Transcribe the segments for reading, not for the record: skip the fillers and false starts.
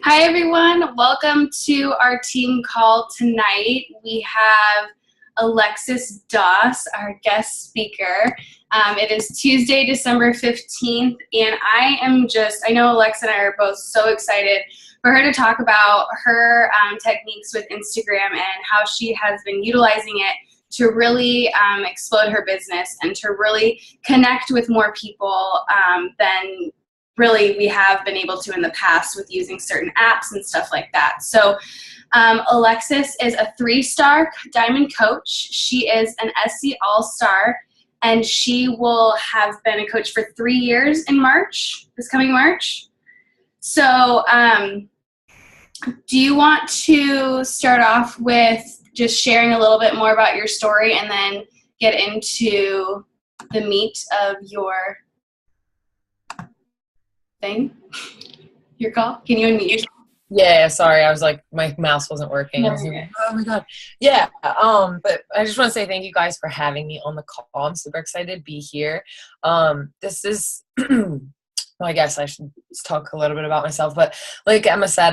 Hi, everyone. Welcome to our team call tonight. We have Alexis Doss, our guest speaker. It is Tuesday, December 15th, and I know Alexa and I are both so excited for her to talk about her techniques with Instagram and how she has been utilizing it to really explode her business and to really connect with more people than really we have been able to in the past with using certain apps and stuff like that. So Alexis is a 3-star diamond coach. She is an SC All-Star, and she will have been a coach for 3 years in March, this coming March. So do you want to start off with just sharing a little bit more about your story and then get into the meat of your thing? Your call? Can you unmute yourself? Yeah, sorry. I was like, my mouse wasn't working. No, I was like, okay. oh my God. Yeah. But I just want to say thank you guys for having me on the call. I'm super excited to be here. This is, well, I guess I should talk a little bit about myself, but like Emma said,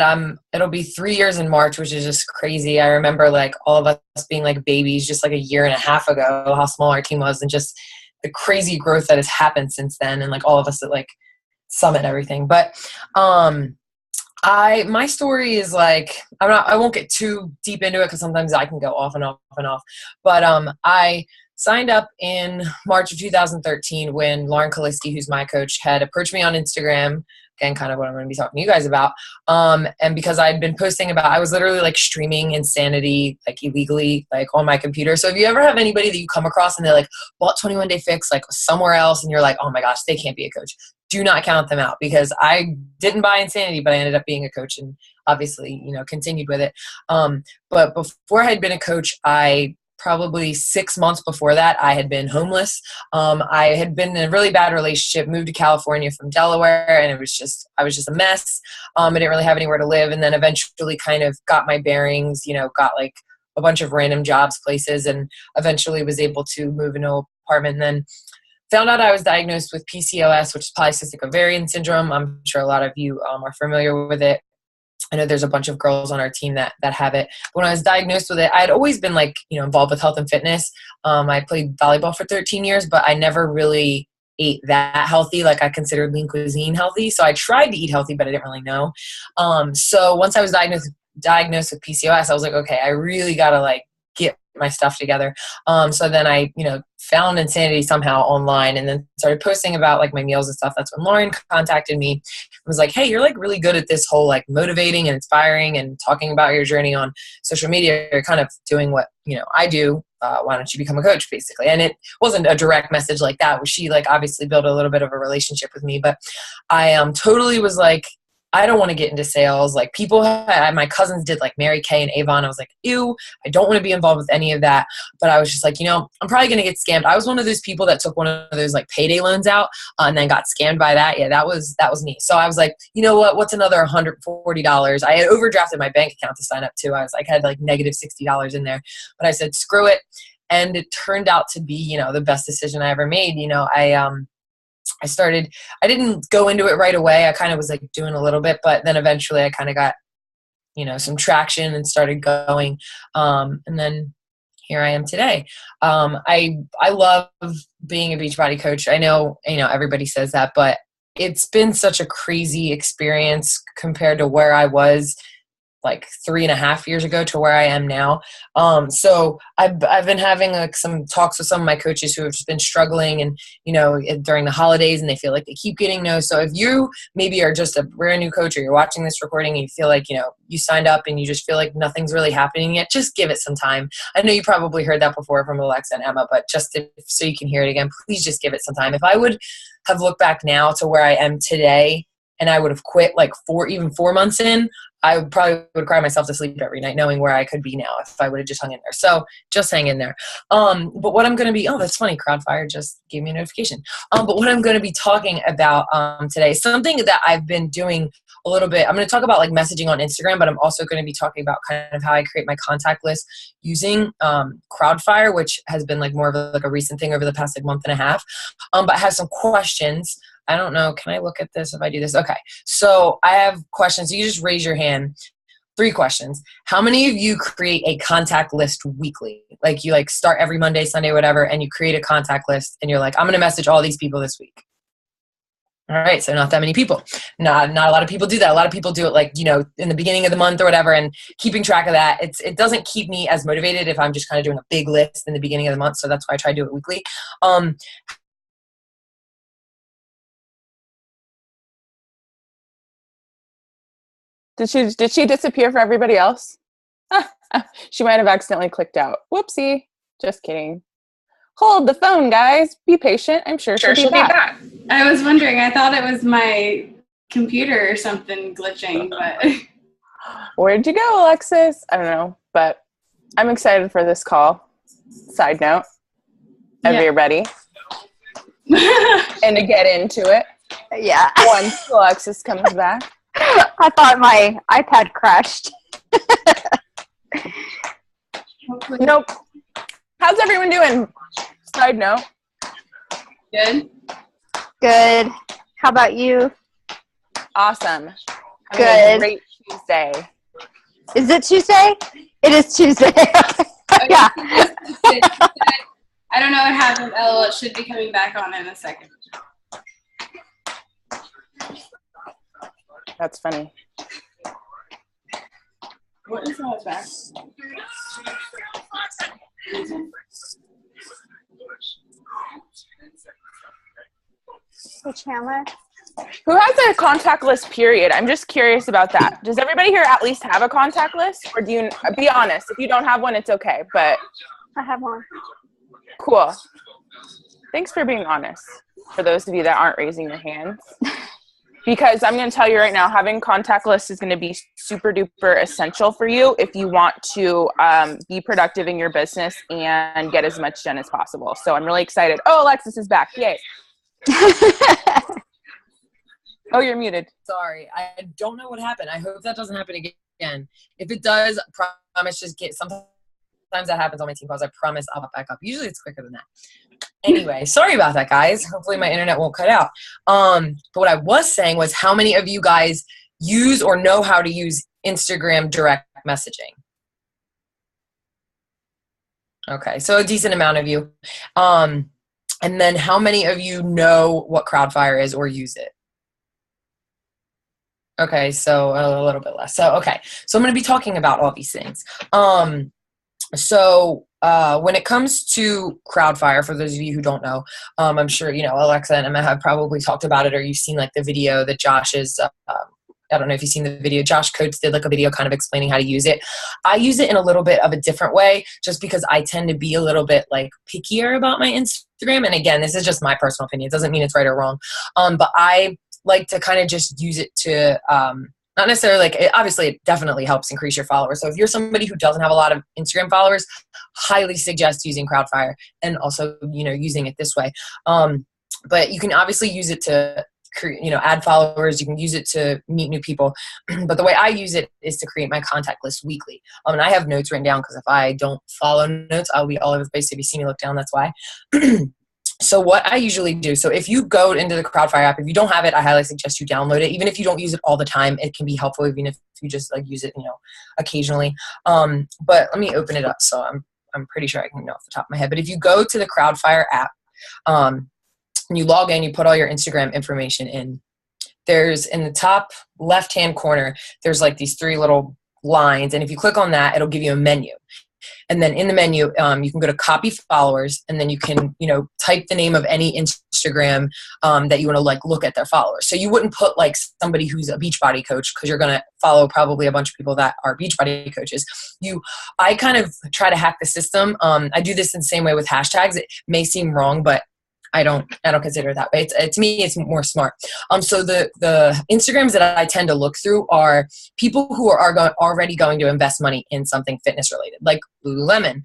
it'll be 3 years in March, which is just crazy. I remember like all of us being like babies just like a year and a half ago, how small our team was, and just the crazy growth that has happened since then. And like all of us at like Summit and everything. But, my story is like, I won't get too deep into it because sometimes I can go off and off and off. But I signed up in March of 2013 when Lauren Kaliski, who's my coach, had approached me on Instagram. Again, kind of what I'm going to be talking to you guys about. And because I'd been posting about, I was literally like streaming insanity, like illegally, like on my computer. So if you ever have anybody that you come across and they're like bought 21 Day Fix, like somewhere else, and you're like, oh my gosh, they can't be a coach. Do not count them out, because I didn't buy insanity, but I ended up being a coach and obviously, continued with it. But before I had been a coach, probably 6 months before that, I had been homeless. I had been in a really bad relationship, moved to California from Delaware, and I was just a mess. I didn't really have anywhere to live, and then eventually kind of got my bearings, got like a bunch of random jobs, places, and eventually was able to move into an apartment. And then found out I was diagnosed with PCOS, which is polycystic ovarian syndrome. I'm sure a lot of you are familiar with it. I know there's a bunch of girls on our team that have it. When I was diagnosed with it, I had always been like, involved with health and fitness. I played volleyball for 13 years, but I never really ate that healthy. Like I considered lean cuisine healthy. So I tried to eat healthy, but I didn't really know. So once I was diagnosed with PCOS, I was like, okay, I really got to like get my stuff together. So then I, found Insanity somehow online and then started posting about like my meals and stuff. That's when Lauren contacted me and was like, hey, you're like really good at this whole like motivating and inspiring and talking about your journey on social media. You're kind of doing what, I do. Why don't you become a coach, basically? And it wasn't a direct message like that. She like obviously built a little bit of a relationship with me, but I totally was like, I don't want to get into sales. Like my cousins did like Mary Kay and Avon. I was like, ew, I don't want to be involved with any of that. But I was just like, I'm probably going to get scammed. I was one of those people that took one of those like payday loans out and then got scammed by that. Yeah, that was me. So I was like, you know what? What's another $140? I had overdrafted my bank account to sign up too. I was like, had like negative $60 in there, but I said, screw it. And it turned out to be, the best decision I ever made. I didn't go into it right away. I kind of was like doing a little bit, but then eventually I kind of got, some traction and started going. And then here I am today. I love being a Beachbody coach. I know, everybody says that, but it's been such a crazy experience compared to where I was like 3.5 years ago to where I am now. So I've been having like some talks with some of my coaches who have just been struggling and, during the holidays, and they feel like they keep getting no's. So if you maybe are just a brand new coach or you're watching this recording and you feel like, you signed up and you just feel like nothing's really happening yet, just give it some time. I know you probably heard that before from Alexa and Emma, but so you can hear it again, please just give it some time. If I would have looked back now to where I am today and I would have quit like 4 months in, I probably would cry myself to sleep every night knowing where I could be now if I would have just hung in there. So just hang in there. But what I'm going to be, that's funny, Crowdfire just gave me a notification. But what I'm going to be talking about today is something that I've been doing a little bit. I'm going to talk about like messaging on Instagram, but I'm also going to be talking about kind of how I create my contact list using Crowdfire, which has been like more of a recent thing over the past like month and a half. But I have some questions I don't know. Can I look at this if I do this? Okay. So I have questions. You just raise your hand. 3 questions. How many of you create a contact list weekly? Like you like start every Monday, Sunday, whatever, and you create a contact list and you're like, I'm going to message all these people this week. All right. So not that many people. Not a lot of people do that. A lot of people do it like, you know, in the beginning of the month or whatever, and keeping track of that. It doesn't keep me as motivated if I'm just kind of doing a big list in the beginning of the month. So that's why I try to do it weekly. Did she disappear for everybody else? She might have accidentally clicked out. Whoopsie. Just kidding. Hold the phone, guys. Be patient. I'm sure she'll be back. I was wondering. I thought it was my computer or something glitching, but Where'd you go, Alexis? I don't know, but I'm excited for this call. Side note. Are you ready? And to get into it. Yeah. Once Alexis comes back. I thought my iPad crashed. Nope. How's everyone doing? Side note. good. Good. How about you? Awesome. Good. Having a great Tuesday. Is it Tuesday? It is Tuesday. Yeah. I don't know what happened. LOL, it should be coming back on in a second. That's funny. What is that back? Hey, Chandler. Who has a contact list period? I'm just curious about that. Does everybody here at least have a contact list? Or do you, be honest, if you don't have one, it's okay, but. I have one. Cool. Thanks for being honest, for those of you that aren't raising your hands. Because I'm going to tell you right now, having contact lists is going to be super duper essential for you if you want to be productive in your business and get as much done as possible. So I'm really excited. Oh, Alexis is back. Yay. Oh, you're muted. Sorry. I don't know what happened. I hope that doesn't happen again. If it does, promise just get sometimes that happens on my team calls. I promise I'll back up. Usually it's quicker than that. Anyway, sorry about that, guys. Hopefully my internet won't cut out. But what I was saying was, how many of you guys use or know how to use Instagram direct messaging? Okay, so a decent amount of you. And then how many of you know what Crowdfire is or use it? Okay, so a little bit less. So, okay. So I'm going to be talking about all these things. When it comes to Crowdfire, for those of you who don't know, I'm sure, you know, Alexa and Emma have probably talked about it, or you've seen like the video that Josh is, I don't know if you've seen the video. Josh Coates did like a video kind of explaining how to use it. I use it in a little bit of a different way, just because I tend to be a little bit like pickier about my Instagram. And again, this is just my personal opinion. It doesn't mean it's right or wrong. But I like to kind of just use it to, not necessarily like, obviously it definitely helps increase your followers. So if you're somebody who doesn't have a lot of Instagram followers, highly suggest using Crowdfire and also, you know, using it this way. But you can obviously use it to create, you know, add followers. You can use it to meet new people. But the way I use it is to create my contact list weekly. And I have notes written down, because if I don't follow notes, I'll be all over the place. If you see me look down, that's why. So what I usually do, so if you go into the Crowdfire app, if you don't have it, I highly suggest you download it. Even if you don't use it all the time, it can be helpful, even if you just like use it, you know, occasionally. But let me open it up. So I'm pretty sure I can know off the top of my head. But if you go to the Crowdfire app, and you log in, you put all your Instagram information in. There's in the top left-hand corner, there's like these 3 little lines. And if you click on that, it'll give you a menu. And then in the menu, you can go to copy followers, and then you can, you know, type the name of any Instagram that you want to like look at their followers. So you wouldn't put like somebody who's a Beachbody coach, because you're going to follow probably a bunch of people that are Beachbody coaches. I kind of try to hack the system. I do this in the same way with hashtags. It may seem wrong, but I don't consider it that way. To me, it's more smart. So the Instagrams that I tend to look through are people who are already going to invest money in something fitness related, like Lululemon,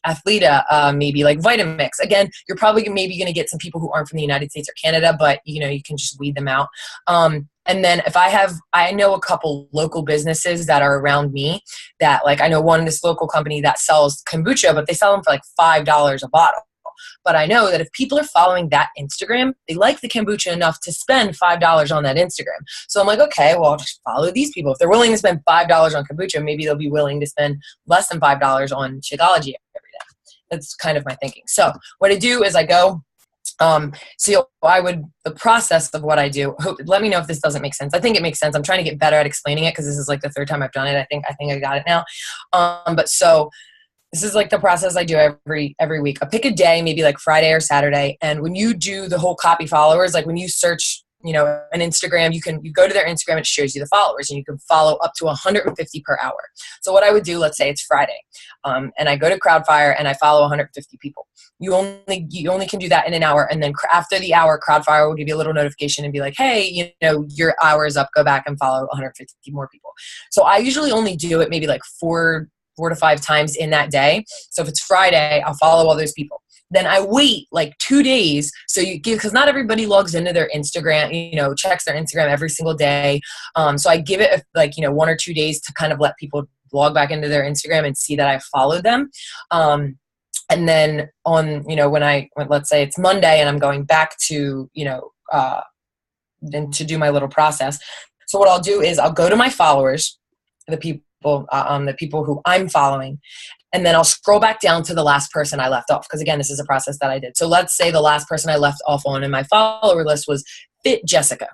Athleta, maybe like Vitamix. Again, you're probably maybe going to get some people who aren't from the United States or Canada, but you know, you can just weed them out. And then if I know a couple local businesses that are around me that, like, I know this local company that sells kombucha, but they sell them for like $5 a bottle. but I know that if people are following that Instagram, they like the kombucha enough to spend $5 on that Instagram. So I'm like, okay, well, I'll just follow these people. If they're willing to spend $5 on kombucha, maybe they'll be willing to spend less than $5 on Shakeology every day. That's kind of my thinking. So what I do is I go, the process of what I do, let me know if this doesn't make sense. I think it makes sense. I'm trying to get better at explaining it because this is like the third time I've done it. I think I got it now. But so this is like the process I do every week. I pick a day, maybe like Friday or Saturday. And when you do the whole copy followers, like when you search, an Instagram, you go to their Instagram, it shows you the followers, and you can follow up to 150 per hour. So what I would do, let's say it's Friday, and I go to Crowdfire and I follow 150 people. You only can do that in an hour, and then after the hour, Crowdfire will give you a little notification and be like, hey, your hour is up, go back and follow 150 more people. So I usually only do it maybe like four to 5 times in that day. So if it's Friday, I'll follow all those people. Then I wait like 2 days. So because not everybody logs into their Instagram, checks their Instagram every single day. So I give it 1 or 2 days to kind of let people log back into their Instagram and see that I followed them. And then on, let's say it's Monday and I'm going back to, then to do my little process. So what I'll do is I'll go to my followers, the people who I'm following, and then I'll scroll back down to the last person I left off. Because again, this is a process that I did. So let's say the last person I left off on in my follower list was Fit Jessica.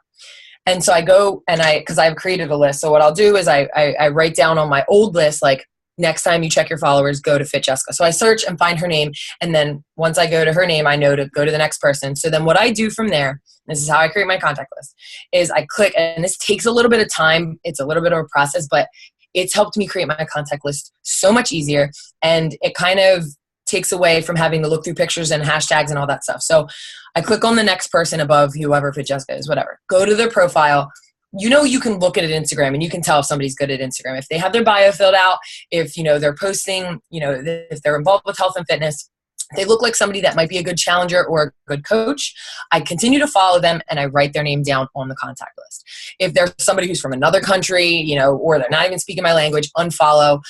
And so I go and because I've created a list. So what I'll do is I write down on my old list, like, next time you check your followers, go to Fit Jessica. So I search and find her name. And then once I go to her name, I know to go to the next person. So then what I do from there, this is how I create my contact list, is I click, and this takes a little bit of time. It's a little bit of a process, but it's helped me create my contact list so much easier. And it kind of takes away from having to look through pictures and hashtags and all that stuff. So I click on the next person above whoever Fit Jessica is, whatever. Go to their profile. You can look at it Instagram and you can tell if somebody's good at Instagram. If they have their bio filled out, if, they're posting, if they're involved with health and fitness, they look like somebody that might be a good challenger or a good coach. I continue to follow them and I write their name down on the contact list. If there's somebody who's from another country, or they're not even speaking my language, unfollow.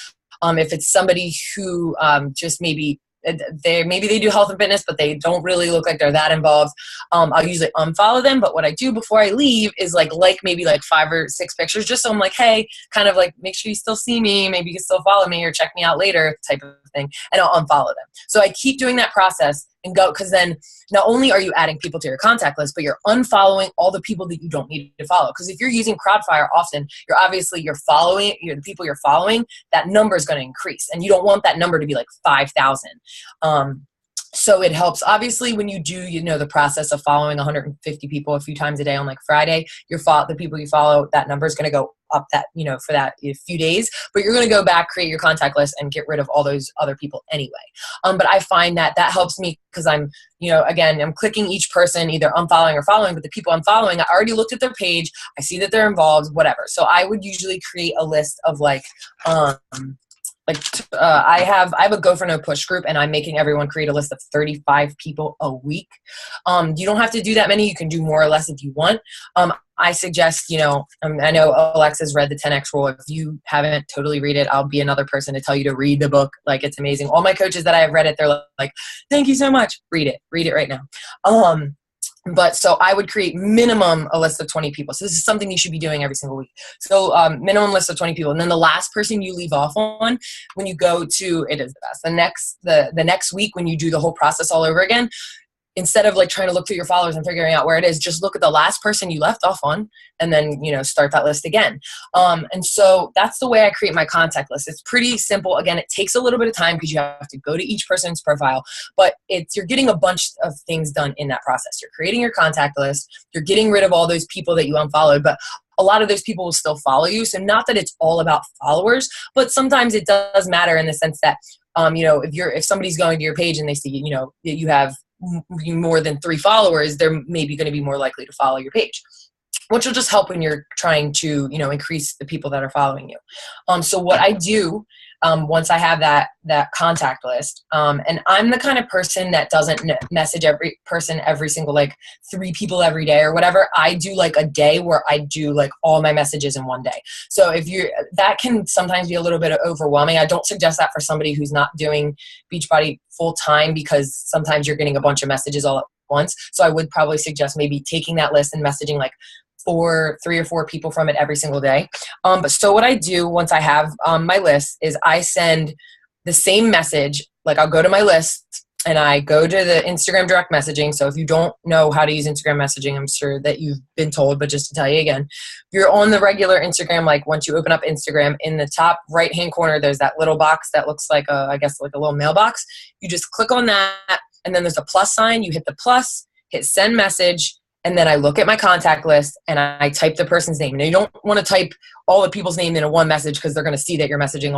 If it's somebody who just maybe they do health and fitness, but they don't really look like they're that involved, I'll usually unfollow them. But what I do before I leave is maybe 5 or 6 pictures, just so I'm like, hey, kind of make sure you still see me, maybe you can still follow me or check me out later type of thing, and I'll unfollow them. So I keep doing that process and go, because then not only are you adding people to your contact list, but you're unfollowing all the people that you don't need to follow. Because if you're using Crowdfire often, you're following, the people you're following, that number is going to increase. And you don't want that number to be 5,000. So it helps, obviously, when you do, the process of following 150 people a few times a day on Friday, the people you follow, that number is going to go up for that few days, but you're going to go back, create your contact list and get rid of all those other people anyway. But I find that helps me because I'm, again, I'm clicking each person, either unfollowing or following, but the people I'm following, I already looked at their page. I see that they're involved, whatever. So I would usually create a list of I have a Go for No Push group, and I'm making everyone create a list of 35 people a week. You don't have to do that many. You can do more or less if you want. I suggest, I know Alexis read the 10X rule. If you haven't, totally read it. I'll be another person to tell you to read the book. It's amazing. All my coaches that I have read it, they're like, thank you so much. Read it right now. But so I would create minimum a list of 20 people. So this is something you should be doing every single week. So minimum list of 20 people. And then the last person you leave off on, when you go to, it is the best. The next week when you do the whole process all over again, instead of trying to look through your followers and figuring out where it is, just look at the last person you left off on and then, start that list again. And so that's the way I create my contact list. It's pretty simple. Again, it takes a little bit of time because you have to go to each person's profile, but you're getting a bunch of things done in that process. You're creating your contact list. You're getting rid of all those people that you unfollowed, but a lot of those people will still follow you. So not that it's all about followers, but sometimes it does matter in the sense that, if somebody's going to your page and they see, you have more than 3 followers, they're maybe going to be more likely to follow your page, which will just help when you're trying to, increase the people that are following you. So what I do once I have that contact list. And I'm the kind of person that doesn't message every person, every single, like 3 people every day or whatever. I do like a day where I do like all my messages in one day. So that can sometimes be a little bit overwhelming. I don't suggest that for somebody who's not doing Beachbody full time, because sometimes you're getting a bunch of messages all at once. So I would probably suggest maybe taking that list and messaging like 3 or 4 people from it every single day. But so what I do once I have my list is I send the same message. Like I'll go to my list and I go to the Instagram direct messaging. So if you don't know how to use Instagram messaging, I'm sure that you've been told, but just to tell you again, you're on the regular Instagram. Like once you open up Instagram, in the top right-hand corner, there's that little box that looks like I guess like a little mailbox. You just click on that, and then there's a plus sign. You hit the plus, hit send message, and then I look at my contact list and I type the person's name. Now you don't want to type all the people's name in a one message, because they're going to see that you're messaging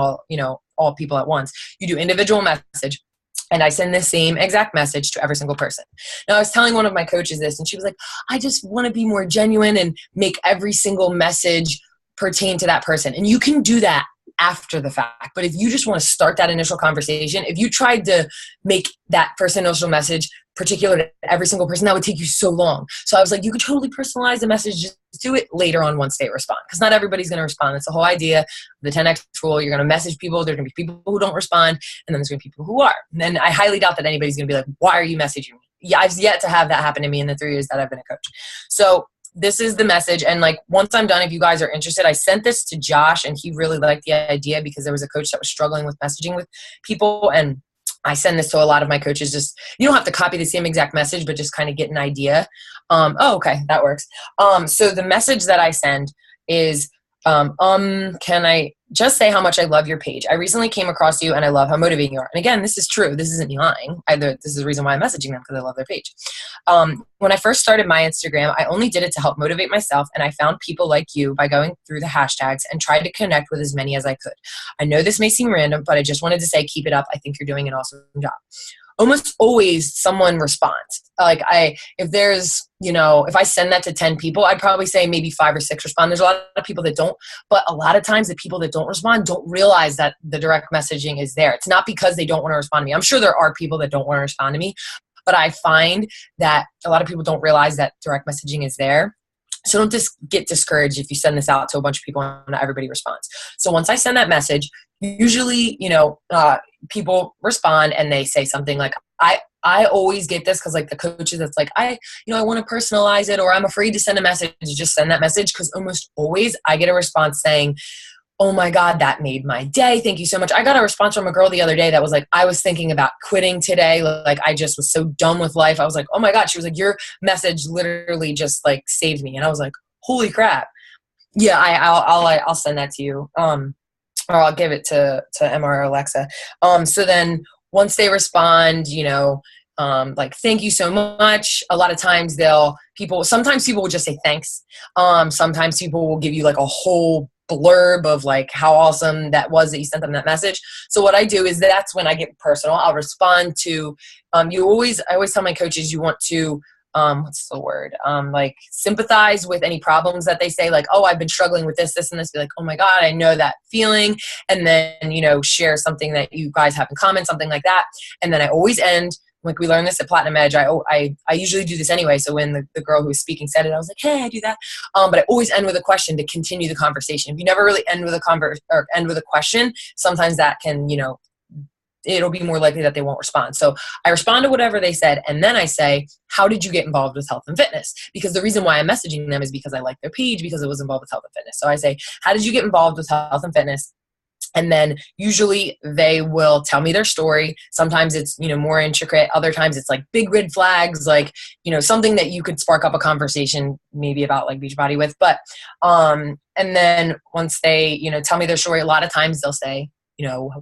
all people at once. You do individual message. And I send the same exact message to every single person. Now, I was telling one of my coaches this, and she was like, I just want to be more genuine and make every single message pertain to that person. And you can do that after the fact. But if you just want to start that initial conversation, if you tried to make that first initial message particular to every single person, that would take you so long. So I was like, you could totally personalize the message. Just do it later on once they respond, because not everybody's going to respond. That's the whole idea of the 10X rule. You're going to message people. There's going to be people who don't respond, and then there's going to be people who are. And then I highly doubt that anybody's going to be like, why are you messaging me? Yeah, I've yet to have that happen to me in the 3 years that I've been a coach. So this is the message. And like, once I'm done, if you guys are interested, I sent this to Josh and he really liked the idea, because there was a coach that was struggling with messaging with people. And I send this to a lot of my coaches. Just, you don't have to copy the same exact message, but just kind of get an idea. Okay, that works. So the message that I send is, can I just say how much I love your page? I recently came across you and I love how motivating you are. And again, this is true. This isn't me lying. This is the reason why I'm messaging them, because I love their page. When I first started my Instagram, I only did it to help motivate myself. And I found people like you by going through the hashtags and tried to connect with as many as I could. I know this may seem random, but I just wanted to say, keep it up. I think you're doing an awesome job. Almost always someone responds. Like if I send that to 10 people, I'd probably say maybe 5 or 6 respond. There's a lot of people that don't, but a lot of times the people that don't respond don't realize that the direct messaging is there. It's not because they don't want to respond to me. I'm sure there are people that don't want to respond to me, but I find that a lot of people don't realize that direct messaging is there. So don't just get discouraged if you send this out to a bunch of people and not everybody responds. So once I send that message, usually, people respond and they say something like, I always get this, because like the coaches, it's like, I want to personalize it, or I'm afraid to send a message, just send that message. Because almost always I get a response saying, oh my God, that made my day. Thank you so much. I got a response from a girl the other day that was like, I was thinking about quitting today. Like I just was so done with life. I was like, oh my God. She was like, your message literally just like saved me. And I was like, holy crap. Yeah, I'll send that to you. Or I'll give it to Emma or Alexa. So then once they respond, like, thank you so much. A lot of times sometimes people will just say thanks. Sometimes people will give you like a whole blurb of like how awesome that was that you sent them that message. So what I do is, that's when I get personal. I'll respond to, I always tell my coaches, you want to, what's the word? Like sympathize with any problems that they say, like, oh, I've been struggling with this, and this. Be like, oh my God, I know that feeling. And then, share something that you guys have in common, something like that. And then I always end, like we learned this at Platinum Edge. I usually do this anyway. So when the girl who was speaking said it, I was like, hey, I do that. But I always end with a question to continue the conversation. If you never really end with a question, sometimes that can, it'll be more likely that they won't respond. So I respond to whatever they said. And then I say, how did you get involved with health and fitness? Because the reason why I'm messaging them is because I like their page, because it was involved with health and fitness. So I say, how did you get involved with health and fitness? And then usually they will tell me their story. Sometimes it's, more intricate. Other times it's like big red flags, like, something that you could spark up a conversation maybe about like Beachbody with. But, and then once they, tell me their story, a lot of times they'll say,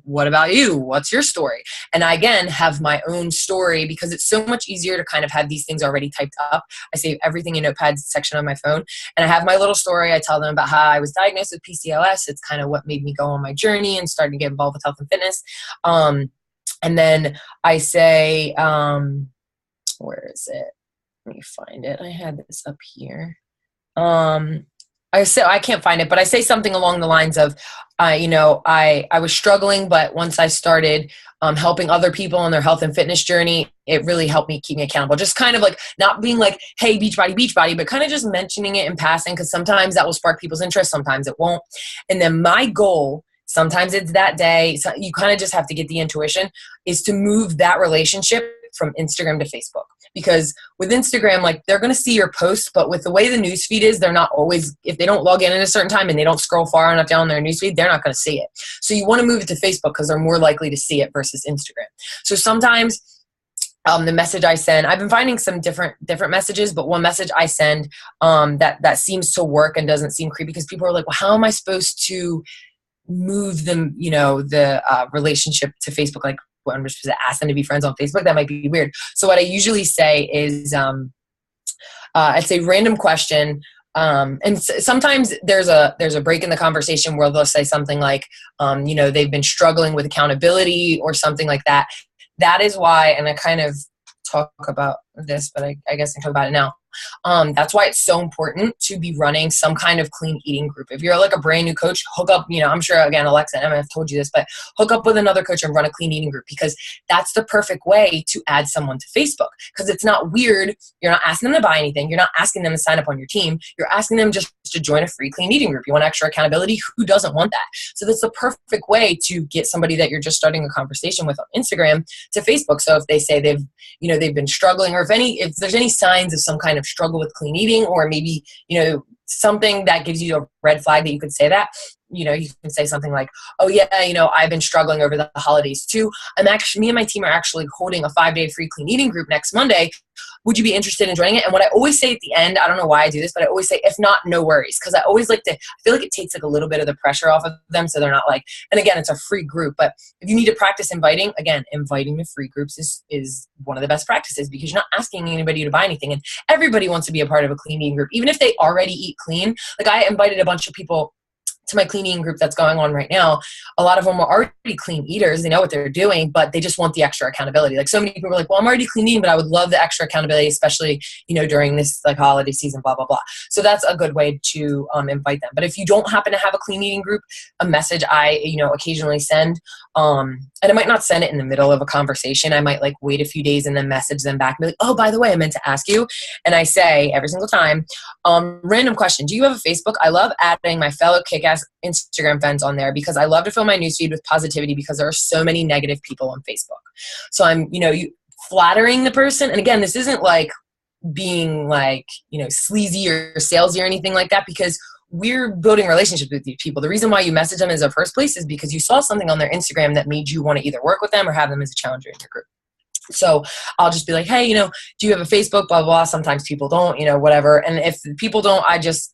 what about you? What's your story? And I, again, have my own story, because it's so much easier to kind of have these things already typed up. I save everything in Notepads section on my phone, and I have my little story. I tell them about how I was diagnosed with PCOS. It's kind of what made me go on my journey and starting to get involved with health and fitness. And then I say, where is it? Let me find it. I had this up here. I can't find it, but I say something along the lines of, I was struggling, but once I started helping other people on their health and fitness journey, it really helped me keep me accountable. Just kind of like not being like, hey, beach body, but kind of just mentioning it in passing, because sometimes that will spark people's interest, sometimes it won't. And then my goal, sometimes it's that day, so you kind of just have to get the intuition, is to move that relationship from Instagram to Facebook. Because with Instagram, like, they're going to see your posts, but with the way the newsfeed is, they're not always, if they don't log in at a certain time and they don't scroll far enough down their newsfeed, they're not going to see it. So you want to move it to Facebook because they're more likely to see it versus Instagram. So sometimes the message I send, I've been finding some different messages, but one message I send that seems to work and doesn't seem creepy, because people are like, well, how am I supposed to move them, the relationship to Facebook? Like, when we're supposed to ask them to be friends on Facebook, that might be weird. So what I usually say is, I'd say random question. And sometimes there's a break in the conversation where they'll say something like, they've been struggling with accountability or something like that. That is why, and I kind of talk about this, but I guess I can talk about it now. That's why it's so important to be running some kind of clean eating group. If you're like a brand new coach, hook up, I'm sure, again, Alexa and Emma have told you this, but hook up with another coach and run a clean eating group, because that's the perfect way to add someone to Facebook. Because it's not weird. You're not asking them to buy anything. You're not asking them to sign up on your team. You're asking them just to join a free clean eating group. You want extra accountability? Who doesn't want that? So that's the perfect way to get somebody that you're just starting a conversation with on Instagram to Facebook. So if they say they've been struggling, or if there's any signs of some kind of struggle with clean eating, or maybe, something that gives you a red flag that you could say that, you can say something like, oh yeah, I've been struggling over the holidays too. Me and my team are actually holding a 5-day free clean eating group next Monday. Would you be interested in joining it? And what I always say at the end, I don't know why I do this, but I always say, if not, no worries. Because I always I feel like it takes like a little bit of the pressure off of them. So they're not like, and again, it's a free group, but if you need to practice inviting to free groups is one of the best practices, because you're not asking anybody to buy anything. And everybody wants to be a part of a clean eating group, even if they already eat clean. Like, I invited a bunch of people to my clean eating group that's going on right now. A lot of them are already clean eaters. They know what they're doing, but they just want the extra accountability. Like, so many people are like, well, I'm already clean eating, but I would love the extra accountability, especially, during this like holiday season, blah, blah, blah. So that's a good way to invite them. But if you don't happen to have a clean eating group, a message I, occasionally send, and I might not send it in the middle of a conversation. I might like wait a few days and then message them back and be like, oh, by the way, I meant to ask you. And I say every single time, random question. Do you have a Facebook? I love adding my fellow kick-ass Instagram friends on there, because I love to fill my newsfeed with positivity, because there are so many negative people on Facebook. So I'm, flattering the person. And again, this isn't like being like, sleazy or salesy or anything like that, because we're building relationships with these people. The reason why you message them in the first place is because you saw something on their Instagram that made you want to either work with them or have them as a challenger in your group. So I'll just be like, hey, do you have a Facebook, blah, blah, blah. Sometimes people don't, whatever. And if people don't, I just,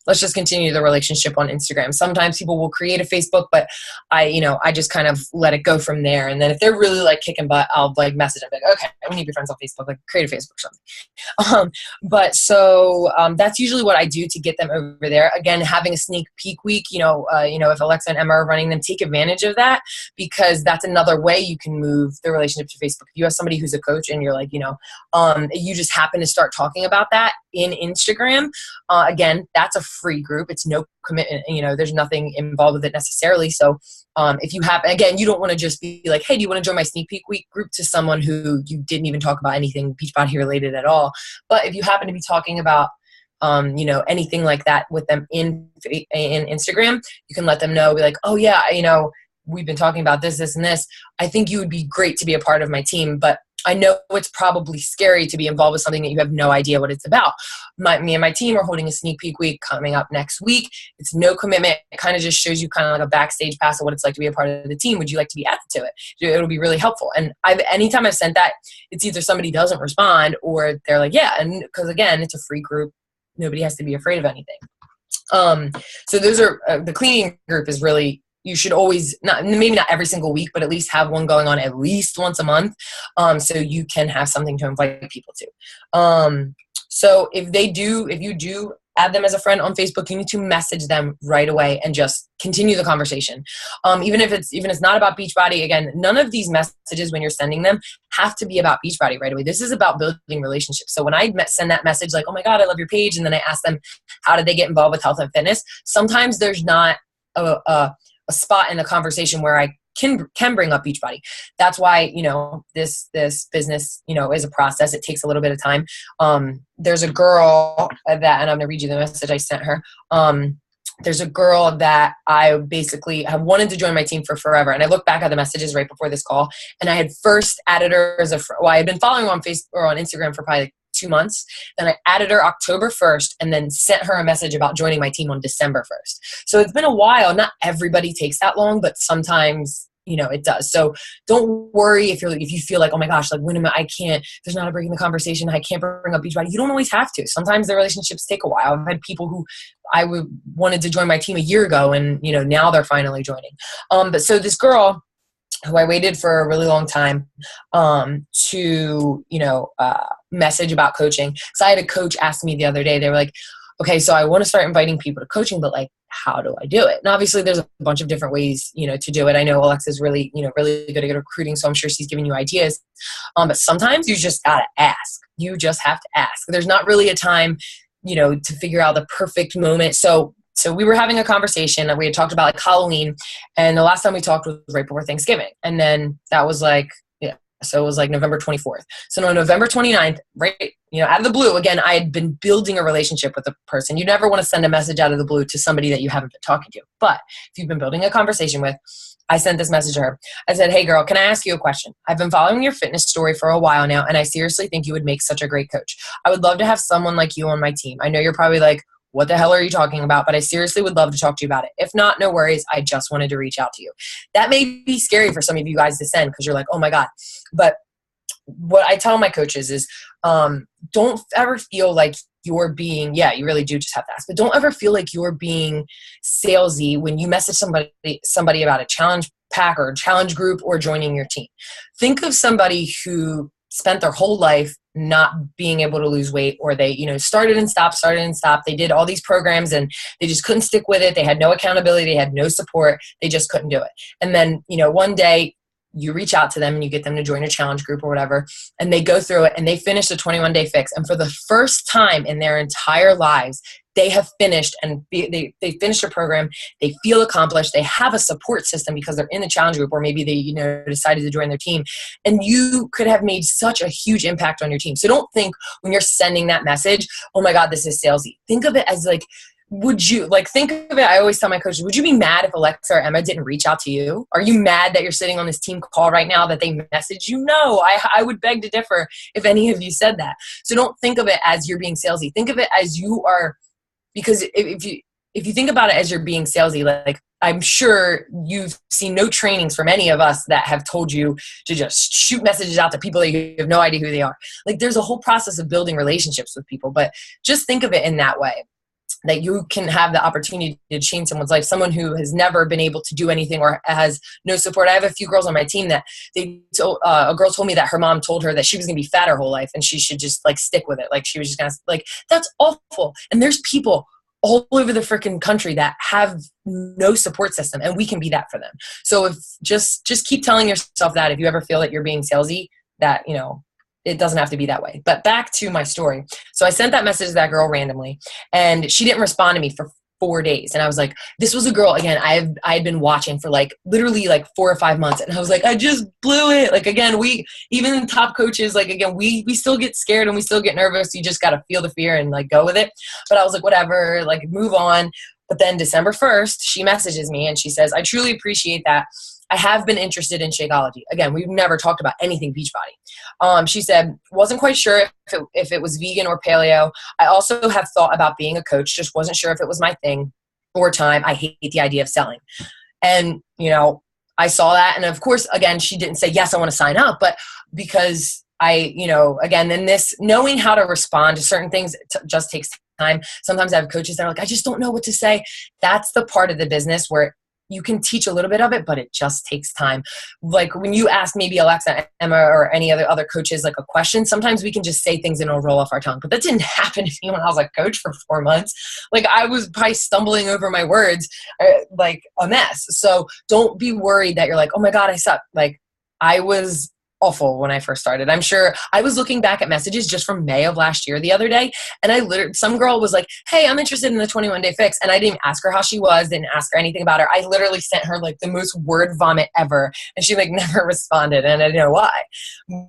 let's just continue the relationship on Instagram. Sometimes people will create a Facebook, but I just kind of let it go from there. And then if they're really like kicking butt, I'll like message them like, okay, we need to be friends on Facebook, like create a Facebook or something. That's usually what I do to get them over there. Again, having a sneak peek week, if Alexa and Emma are running them, take advantage of that, because that's another way you can move the relationship to Facebook. If you have somebody who's a coach and you're like, you just happen to start talking about that in Instagram, again, that's a free group. It's no commitment, there's nothing involved with it necessarily. So if you have, again, you don't want to just be like, hey, do you want to join my sneak peek week group to someone who you didn't even talk about anything Beachbody related at all. But if you happen to be talking about anything like that with them in Instagram, you can let them know, be like, oh yeah, we've been talking about this, and this. I think you would be great to be a part of my team, but I know it's probably scary to be involved with something that you have no idea what it's about. Me and my team are holding a sneak peek week coming up next week. It's no commitment. It kind of just shows you kind of like a backstage pass of what it's like to be a part of the team. Would you like to be added to it? It'll be really helpful. And anytime I've sent that, it's either somebody doesn't respond or they're like, yeah. And because again, it's a free group. Nobody has to be afraid of anything. So those are, the cleaning group is really, you should always, maybe not every single week, but at least have one going on at least once a month, so you can have something to invite people to. So if you do add them as a friend on Facebook. You need to message them right away and just continue the conversation. Even if it's not about Beachbody, again, none of these messages when you're sending them have to be about Beachbody right away. This is about building relationships. So when I send that message like, oh my God, I love your page, and then I ask them, how did they get involved with health and fitness? Sometimes there's not a spot in the conversation where I can bring up Beachbody. That's why, this business, is a process. It takes a little bit of time. There's a girl and I'm going to read you the message I sent her. There's a girl that I basically have wanted to join my team for forever. And I look back at the messages right before this call, and I had first added her as I had been following her on Facebook or on Instagram for probably 2 months. Then I added her October 1st and then sent her a message about joining my team on December 1st. So it's been a while. Not everybody takes that long, but sometimes, it does. So don't worry if you feel like, oh my gosh, like there's not a break in the conversation. I can't bring up Beachbody. You don't always have to. Sometimes the relationships take a while. I've had people who wanted to join my team a year ago, and, now they're finally joining. But so this girl who I waited for a really long time to message about coaching. So I had a coach ask me the other day, they were like, okay, so I want to start inviting people to coaching, but like, how do I do it? And obviously there's a bunch of different ways, to do it. I know Alexis is really good at recruiting, so I'm sure she's giving you ideas. But sometimes you just gotta ask. You just have to ask. There's not really a time, to figure out the perfect moment. So we were having a conversation and we had talked about like Halloween, and the last time we talked was right before Thanksgiving. And then that was like, so it was like November 24th. So on November 29th, right, out of the blue, again, I had been building a relationship with a person. You never want to send a message out of the blue to somebody that you haven't been talking to. But if you've been building a conversation with, I sent this message to her. I said, hey girl, can I ask you a question? I've been following your fitness story for a while now, and I seriously think you would make such a great coach. I would love to have someone like you on my team. I know you're probably like, what the hell are you talking about? But I seriously would love to talk to you about it. If not, no worries. I just wanted to reach out to you. That may be scary for some of you guys to send because you're like, oh my God. But what I tell my coaches is don't ever feel like you're being, you really do just have to ask, but don't ever feel like you're being salesy when you message somebody about a challenge pack or challenge group or joining your team. Think of somebody who spent their whole life not being able to lose weight, or they, started and stopped. They did all these programs and they just couldn't stick with it. They had no accountability. They had no support. They just couldn't do it. And then, one day you reach out to them and you get them to join a challenge group or whatever, and they go through it and they finish the 21-day fix. And for the first time in their entire lives, they have finished and they finished a program. They feel accomplished. They have a support system because they're in the challenge group, or maybe they, decided to join their team, and you could have made such a huge impact on your team. So don't think when you're sending that message, oh my God, this is salesy. Think of it as like, think of it, I always tell my coaches, would you be mad if Alexa or Emma didn't reach out to you? Are you mad that you're sitting on this team call right now that they message you? No, I would beg to differ if any of you said that. So don't think of it as you're being salesy. Think of it as you are, because if you think about it as you're being salesy, like I'm sure you've seen no trainings from any of us that have told you to just shoot messages out to people that you have no idea who they are. Like there's a whole process of building relationships with people, but just think of it in that way, that you can have the opportunity to change someone's life, someone who has never been able to do anything or has no support. I have a few girls on my team that a girl told me that her mom told her that she was going to be fat her whole life and she should just like stick with it. Like she was just going to, like, that's awful. And there's people all over the freaking country that have no support system, and we can be that for them. So if just keep telling yourself that if you ever feel that you're being salesy, that, it doesn't have to be that way. But back to my story. So I sent that message to that girl randomly, and she didn't respond to me for 4 days. And I was like, this was a girl, again, I had been watching for like literally like 4 or 5 months. And I was like, I just blew it. Like, again, even top coaches, like, again, we still get scared and we still get nervous. You just got to feel the fear and like go with it. But I was like, whatever, like move on. But then December 1st, she messages me and she says, I truly appreciate that. I have been interested in Shakeology. Again, we've never talked about anything Beachbody. She said, wasn't quite sure if it was vegan or paleo. I also have thought about being a coach, just wasn't sure if it was my thing or time. I hate the idea of selling. And, I saw that. And of course, again, she didn't say, yes, I want to sign up. But because again, then this knowing how to respond to certain things just takes time. Sometimes I have coaches that are like, I just don't know what to say. That's the part of the business where you can teach a little bit of it, but it just takes time. Like when you ask maybe Alexa, Emma, or any other coaches like a question, sometimes we can just say things and it'll roll off our tongue. But that didn't happen to me when I was a coach for 4 months. Like I was probably stumbling over my words like a mess. So don't be worried that you're like, oh my God, I suck. Like I was awful when I first started. I'm sure I was looking back at messages just from May of last year the other day, and some girl was like, hey, I'm interested in the 21-day fix, and I didn't ask her how she was, didn't ask her anything about her. I literally sent her like the most word vomit ever, and she like never responded, and I didn't know why.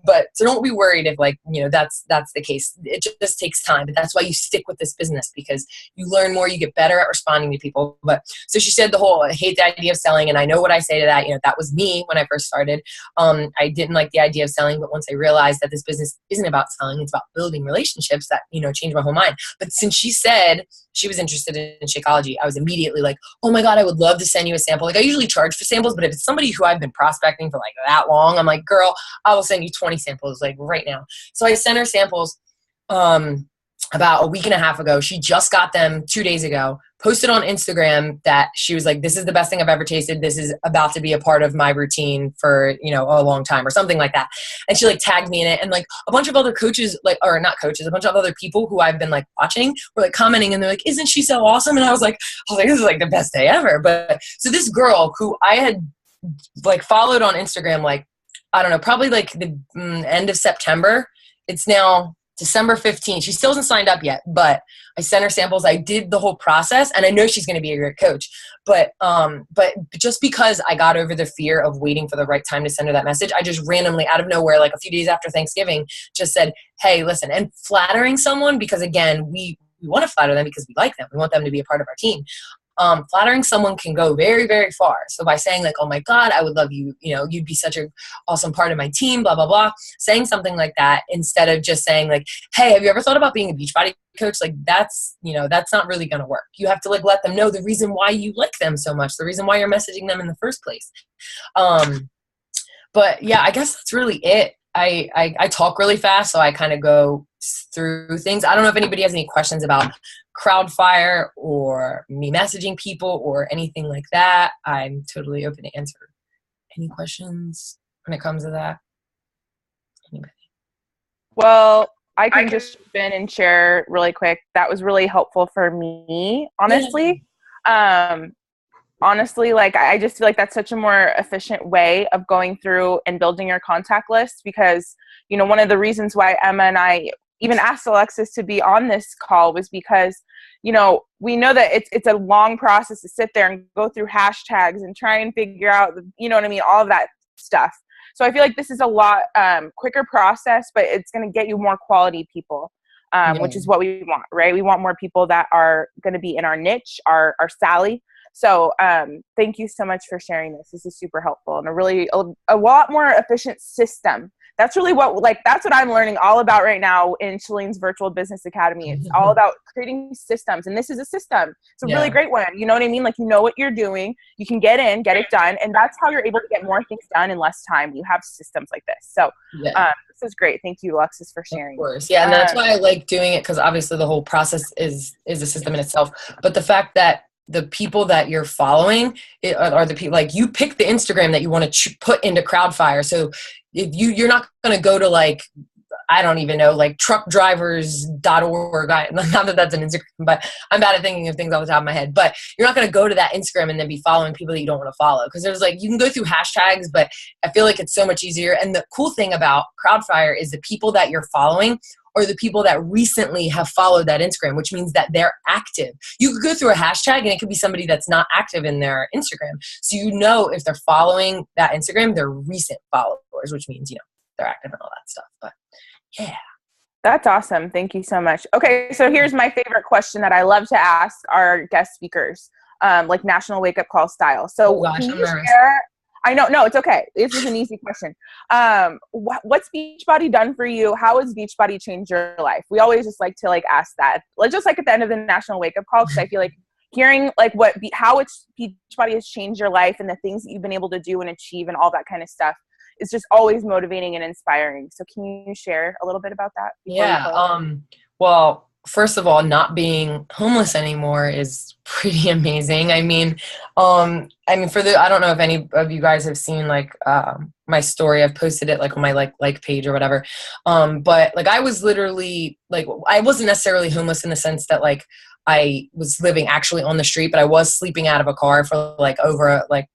But so don't be worried if like, that's the case. It just takes time, but that's why you stick with this business, because you learn more, you get better at responding to people. But so she said the whole, I hate the idea of selling, and I know what I say to that. That was me when I first started. I didn't like the idea of selling, but once I realized that this business isn't about selling, it's about building relationships, that changed my whole mind. But since she said she was interested in Shakeology, I was immediately like, oh my God, I would love to send you a sample. Like I usually charge for samples, but if it's somebody who I've been prospecting for like that long, I'm like, girl, I will send you 20 samples like right now. So I sent her samples about a week and a half ago. She just got them 2 days ago, posted on Instagram that she was like, this is the best thing I've ever tasted. This is about to be a part of my routine for, a long time or something like that. And she like tagged me in it. And like a bunch of other coaches, a bunch of other people who I've been like watching were like commenting, and they're like, isn't she so awesome? And I was like, this is like the best day ever. But so this girl who I had like followed on Instagram, like, I don't know, probably like the end of September. It's now December 15th. She still hasn't signed up yet, but I sent her samples. I did the whole process, and I know she's going to be a great coach. But just because I got over the fear of waiting for the right time to send her that message, I just randomly out of nowhere, like a few days after Thanksgiving, just said, hey, listen, and flattering someone, because again, we want to flatter them because we like them. We want them to be a part of our team. Flattering someone can go very, very far. So by saying like, oh my God, I would love you, you'd be such an awesome part of my team, blah, blah, blah, saying something like that instead of just saying like, hey, have you ever thought about being a Beachbody coach? Like that's not really going to work. You have to like let them know the reason why you like them so much, the reason why you're messaging them in the first place. But yeah, I guess that's really it. I talk really fast, so I kind of go through things. I don't know if anybody has any questions about Crowdfire or me messaging people or anything like that. I'm totally open to answer any questions when it comes to that. Anybody? Well, I can just jump in and share really quick. That was really helpful for me, honestly. Yeah. Honestly, like I just feel like that's such a more efficient way of going through and building your contact list, because, one of the reasons why Emma and I even asked Alexis to be on this call was because, we know that it's a long process to sit there and go through hashtags and try and figure out, all of that stuff. So I feel like this is a lot quicker process, but it's going to get you more quality people, which is what we want, right? We want more people that are going to be in our niche, our Sally. So thank you so much for sharing this. This is super helpful and a lot more efficient system. That's really that's what I'm learning all about right now in Shalene's Virtual Business Academy. It's all about creating systems, and this is a system. It's a really great one. You know what I mean? Like, what you're doing, you can get it done, and that's how you're able to get more things done in less time. You have systems like this. So this is great. Thank you, Alexis, for sharing. Of course. Yeah, and that's why I like doing it, because obviously the whole process is a system in itself. But the fact that the people that you're following are the people, like you pick the Instagram that you want to put into Crowdfire. So if you're not going to go to like, I don't even know, like truckdrivers.org. Not that that's an Instagram, but I'm bad at thinking of things off the top of my head. But you're not going to go to that Instagram and then be following people that you don't want to follow. Because there's like, you can go through hashtags, but I feel like it's so much easier. And the cool thing about Crowdfire is the people that you're following or the people that recently have followed that Instagram, which means that they're active. You could go through a hashtag and it could be somebody that's not active in their Instagram. So if they're following that Instagram, they're recent followers, which means, they're active and all that stuff. But yeah. That's awesome. Thank you so much. Okay, so here's my favorite question that I love to ask our guest speakers, like national wake-up call style. So can you share? I know, no, it's okay. This is an easy question. What's Beachbody done for you? How has Beachbody changed your life? We always just like to ask that. Just like at the end of the national wake-up call, because I feel like hearing how Beachbody has changed your life and the things that you've been able to do and achieve and all that kind of stuff is just always motivating and inspiring. So can you share a little bit about that? Yeah. Well, first of all, not being homeless anymore is pretty amazing. I mean, I mean, I don't know if any of you guys have seen like my story. I've posted it like on my like page or whatever. But like I was literally like, I wasn't necessarily homeless in the sense that like I was living actually on the street, but I was sleeping out of a car for like over like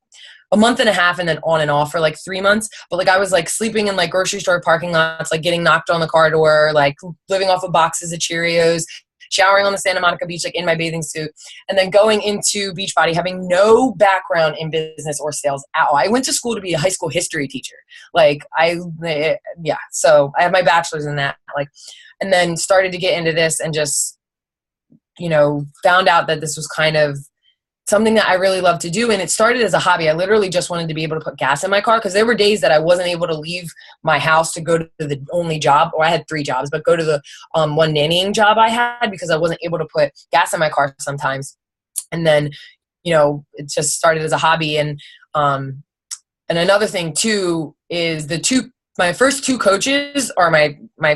a month and a half and then on and off for like 3 months. But like I was like sleeping in like grocery store parking lots, like getting knocked on the car door, like living off of boxes of Cheerios, showering on the Santa Monica beach, like in my bathing suit, and then going into Beachbody, having no background in business or sales at all. I went to school to be a high school history teacher. So I have my bachelor's in that, like, and then started to get into this and just, found out that this was kind of something that I really love to do. And it started as a hobby. I literally just wanted to be able to put gas in my car because there were days that I wasn't able to leave my house to go to the only job, or I had 3 jobs, but go to the one nannying job I had because I wasn't able to put gas in my car sometimes. And then, it just started as a hobby. And another thing too is my first 2 coaches are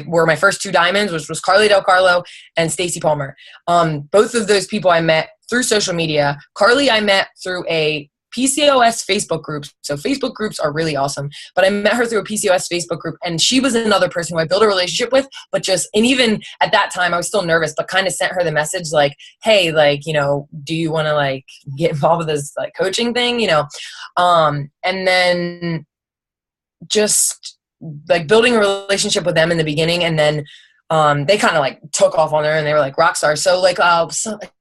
were my first 2 diamonds, which was Carly Del Carlo and Stacy Palmer. Both of those people I met through social media. Carly I met through a PCOS Facebook group. So Facebook groups are really awesome. But I met her through a PCOS Facebook group, and she was another person who I built a relationship with, and even at that time I was still nervous, but kind of sent her the message like, hey, like, do you want to like get involved with this like coaching thing, and then just like building a relationship with them in the beginning, and then they kind of like took off on her and they were like rock stars. So like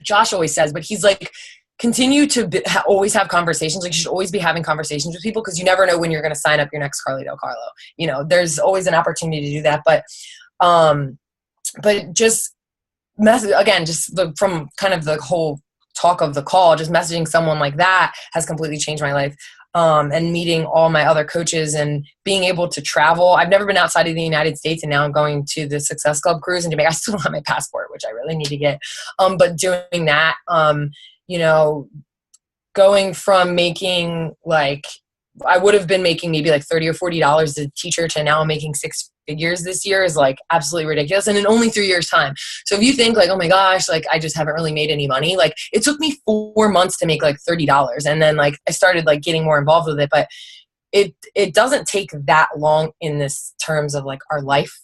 Josh always says, but he's like, continue to always have conversations. Like you should always be having conversations with people because you never know when you're going to sign up your next Carly Del Carlo. There's always an opportunity to do that. But just from kind of the whole talk of the call, just messaging someone like that has completely changed my life. And meeting all my other coaches and being able to travel. I've never been outside of the United States, and now I'm going to the Success Club cruise in Jamaica. I still don't have my passport, which I really need to get. But doing that, going from making like, I would have been making maybe like $30 or $40 as a teacher to now I'm making 6 figures this year is like absolutely ridiculous. And in only 3 years time. So if you think like, oh my gosh, like I just haven't really made any money. Like it took me 4 months to make like $30. And then like I started like getting more involved with it, but it doesn't take that long in this terms of like our life,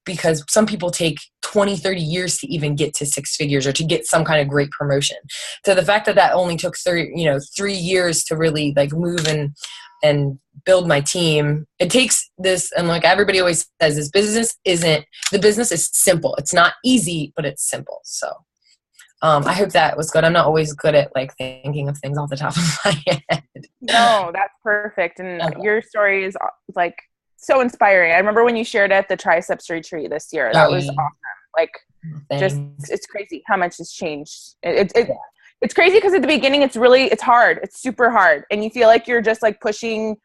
because some people take 20, 30 years to even get to 6 figures or to get some kind of great promotion. So the fact that only took 3 years to really like move and build my team, it takes this, and like everybody always says, the business is simple. It's not easy, but it's simple. So I hope that was good. I'm not always good at like thinking of things off the top of my head. No, that's perfect. And your story is like so inspiring. I remember when you shared at the triceps retreat this year. That was awesome. Like, it's crazy how much has changed. It's crazy because at the beginning, it's hard. It's super hard. And you feel like you're just like pushing,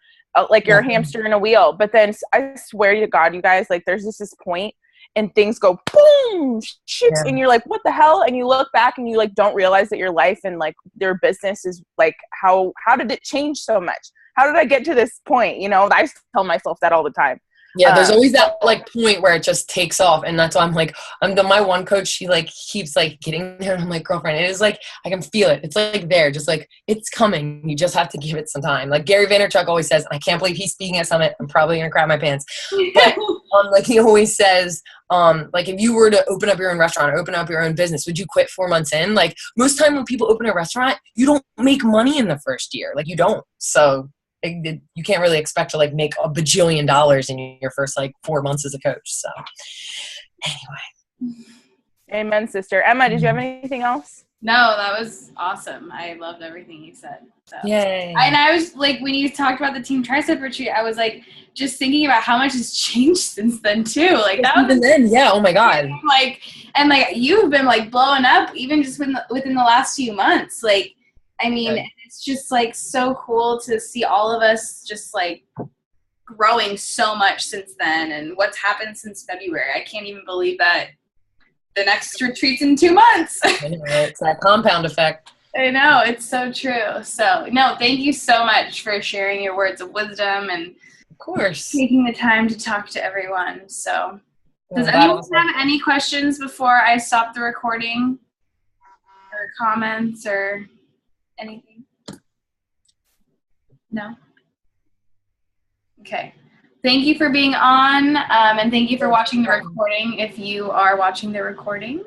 like you're a hamster in a wheel. But then I swear to God, you guys, like there's this point and things go boom, shoots, and you're like, what the hell? And you look back and you like don't realize that your life and like their business is like, how did it change so much? How did I get to this point? I tell myself that all the time. Yeah, there's always that like point where it just takes off, and that's why I'm like, my one coach, she like keeps like getting there, and I'm like, girlfriend, it is like I can feel it. It's like there, just like it's coming. You just have to give it some time. Like Gary Vaynerchuk always says, and I can't believe he's speaking at Summit. I'm probably gonna crap my pants, but like he always says, like if you were to open up your own restaurant or open up your own business, would you quit 4 months in? Like most time when people open a restaurant, you don't make money in the first year. Like you don't. So you can't really expect to like make $1 bajillion in your first like 4 months as a coach. So anyway. Amen, sister. Emma, did you have anything else? No, that was awesome. I loved everything you said. So. Yay. And I was like, when you talked about the team tricep retreat, I was like, just thinking about how much has changed since then too. Like that was then, yeah. Oh my God. Like, and like you've been like blowing up even just within the last few months. Like, I mean, it's just like so cool to see all of us just like growing so much since then, and what's happened since February. I can't even believe that the next retreat's in 2 months. It's that compound effect. I know, it's so true. So no, thank you so much for sharing your words of wisdom and of course taking the time to talk to everyone. So does anyone have any questions before I stop the recording or comments or anything? No? Okay. Thank you for being on, and thank you for watching the recording if you are watching the recording.